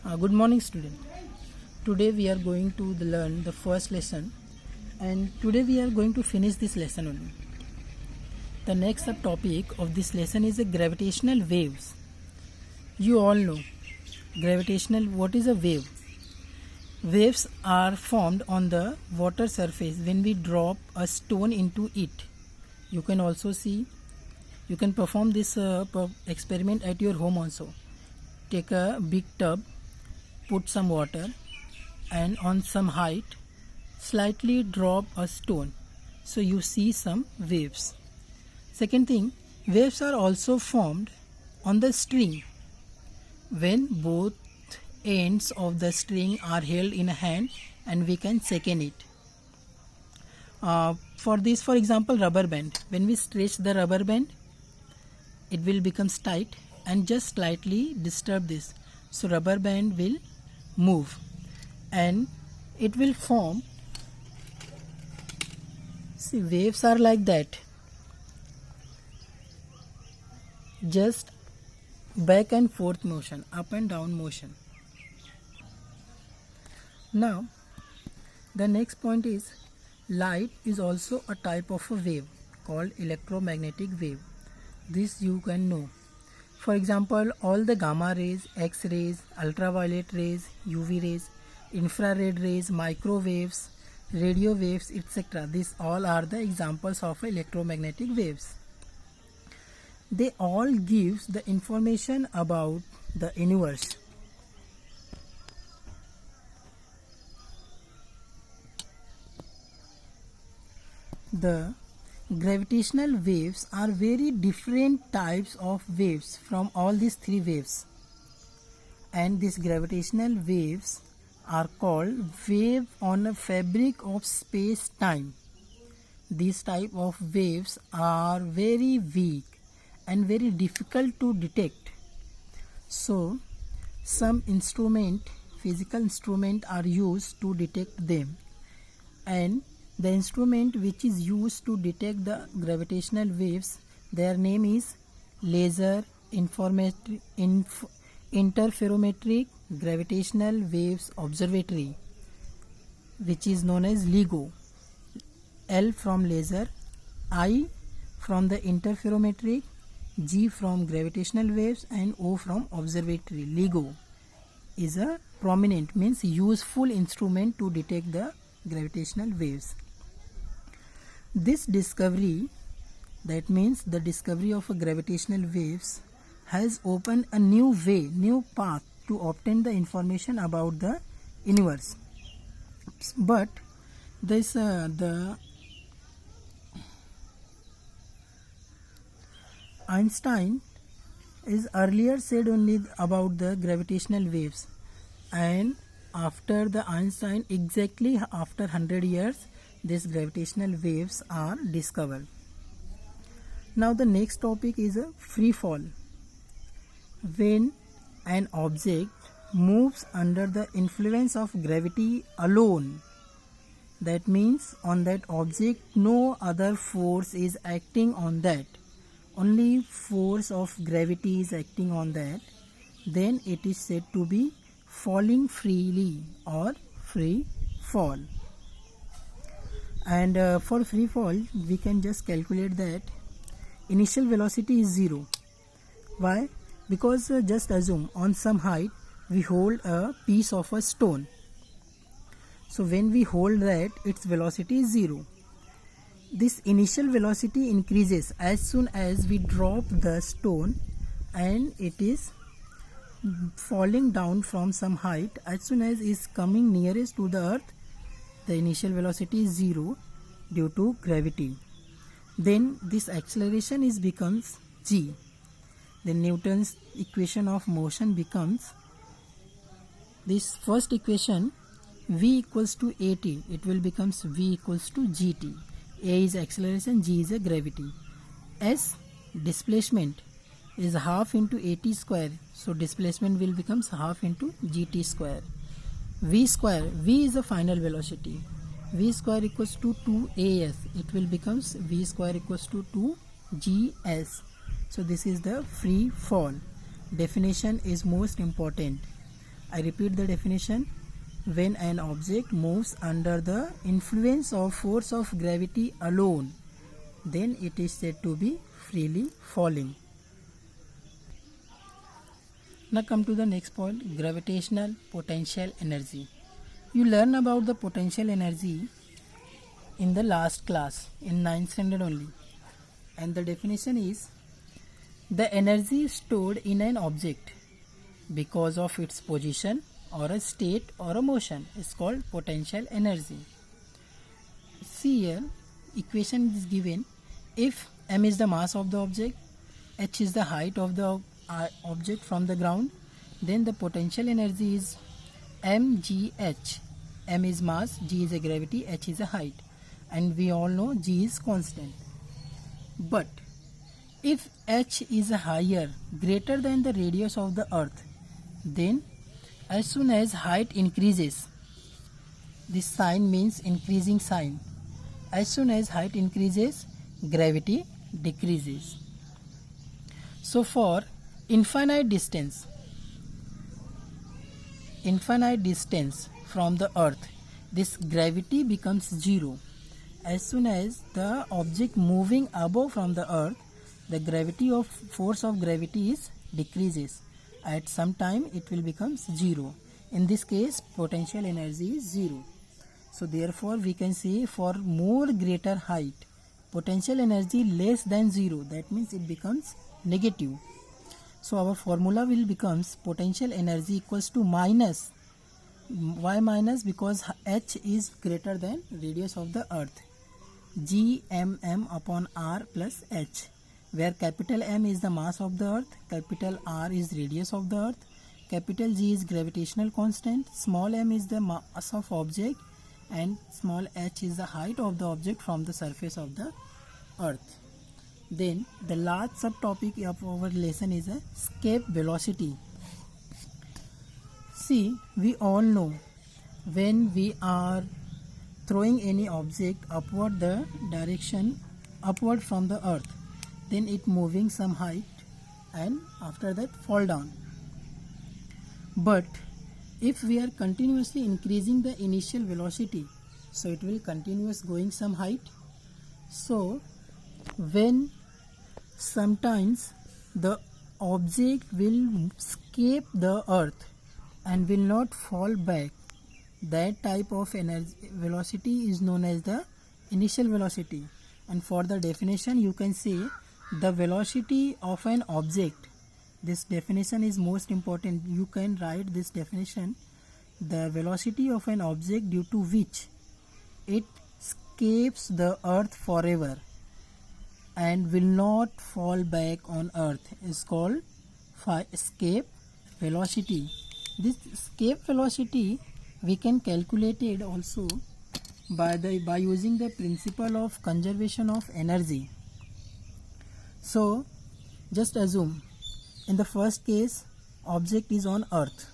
Good morning, student. Today we are going to learn the first lesson, and today we are going to finish this lesson only. The next subtopic of this lesson is the gravitational waves. You all know gravitational. What is a wave? Waves are formed on the water surface when we drop a stone into it. You can also see. You can perform this experiment at your home also. Take a big tub, put some water, and on some height slightly drop a stone, so you see some waves. Second thing, waves are also formed on the string when both ends of the string are held in a hand and we can second it. For example, rubber band. When we stretch the rubber band, it will become tight and just slightly disturb this, so rubber band will move and it will form. See, waves are like that, just back and forth motion, up and down motion. Now the next point is light is also a type of a wave called electromagnetic wave. This you can know. For example, all the gamma rays, X-rays, ultraviolet rays, UV rays, infrared rays, microwaves, radio waves, etc. These all are the examples of electromagnetic waves. They all gives the information about the universe. The gravitational waves are very different types of waves from all these three waves, and these gravitational waves are called wave on a fabric of space-time. These type of waves are very weak and very difficult to detect, so some physical instrument are used to detect them, and the instrument which is used to detect the gravitational waves, their name is laser interferometric gravitational waves observatory, which is known as LIGO. L from laser, I from the interferometric, G from gravitational waves, and O from observatory. LIGO is a prominent, means useful instrument to detect the gravitational waves. This discovery, that means the discovery of a gravitational waves, has opened a new path to obtain the information about the universe. But the Einstein is earlier said only about the gravitational waves, and after the Einstein, exactly after 100 years, these gravitational waves are discovered. Now the next topic is a free fall. When an object moves under the influence of gravity alone, that means on that object no other force is acting on that, only force of gravity is acting on that, then it is said to be falling freely or free fall. And for free fall, we can just calculate that initial velocity is 0. Why? Because just assume on some height we hold a piece of a stone. So when we hold that, its velocity is 0. This initial velocity increases as soon as we drop the stone and it is falling down from some height. As soon as it is coming nearest to the earth, the initial velocity is 0 due to gravity. Then this acceleration becomes g. Then Newton's equation of motion becomes this first equation, v equals to at, it will becomes v equals to gt. A is acceleration, g is a gravity. S displacement is half into at square, so displacement will becomes half into gt square. V square, v is the final velocity, v square equals to 2as, it will becomes v square equals to 2gs. So this is the free fall. Definition is most important. I repeat the definition. When an object moves under the influence of force of gravity alone, then it is said to be freely falling. Now come to the next point, gravitational potential energy. You learn about the potential energy in the last class, in 9th standard only. And the definition is the energy stored in an object because of its position or a state or a motion is called potential energy. See here, equation is given. If m is the mass of the object, h is the height of the object from the ground, then the potential energy is mgh. M is mass, g is a gravity, h is a height, and we all know g is constant. But if h is higher, greater than the radius of the earth, then as soon as height increases, this sign means increasing sign. As soon as height increases, gravity decreases. So for infinite distance from the earth, this gravity becomes zero. As soon as the object moving above from the earth, the gravity of force of gravity is decreases. At some time it will become zero. In this case, potential energy is zero. So therefore we can say for more greater height, potential energy less than zero, that means it becomes negative. So our formula will becomes potential energy equals to minus. Why minus? Because h is greater than radius of the earth. Gmm upon r plus h, where capital M is the mass of the earth, capital R is radius of the earth, capital G is gravitational constant, small m is the mass of object, and small h is the height of the object from the surface of the earth. Then the last subtopic of our lesson is escape velocity. See, we all know when we are throwing any object upward the direction upward from the earth, then it moving some height and after that fall down. But if we are continuously increasing the initial velocity, so it will continuous going some height. So when sometimes the object will escape the earth and will not fall back, that type of energy velocity is known as the initial velocity. And for the definition, you can say the velocity of an object. This definition is most important. You can write this definition: the velocity of an object due to which it escapes the earth forever and will not fall back on earth is called escape velocity. This escape velocity we can calculate it also by using the principle of conservation of energy. So just assume in the first case object is on earth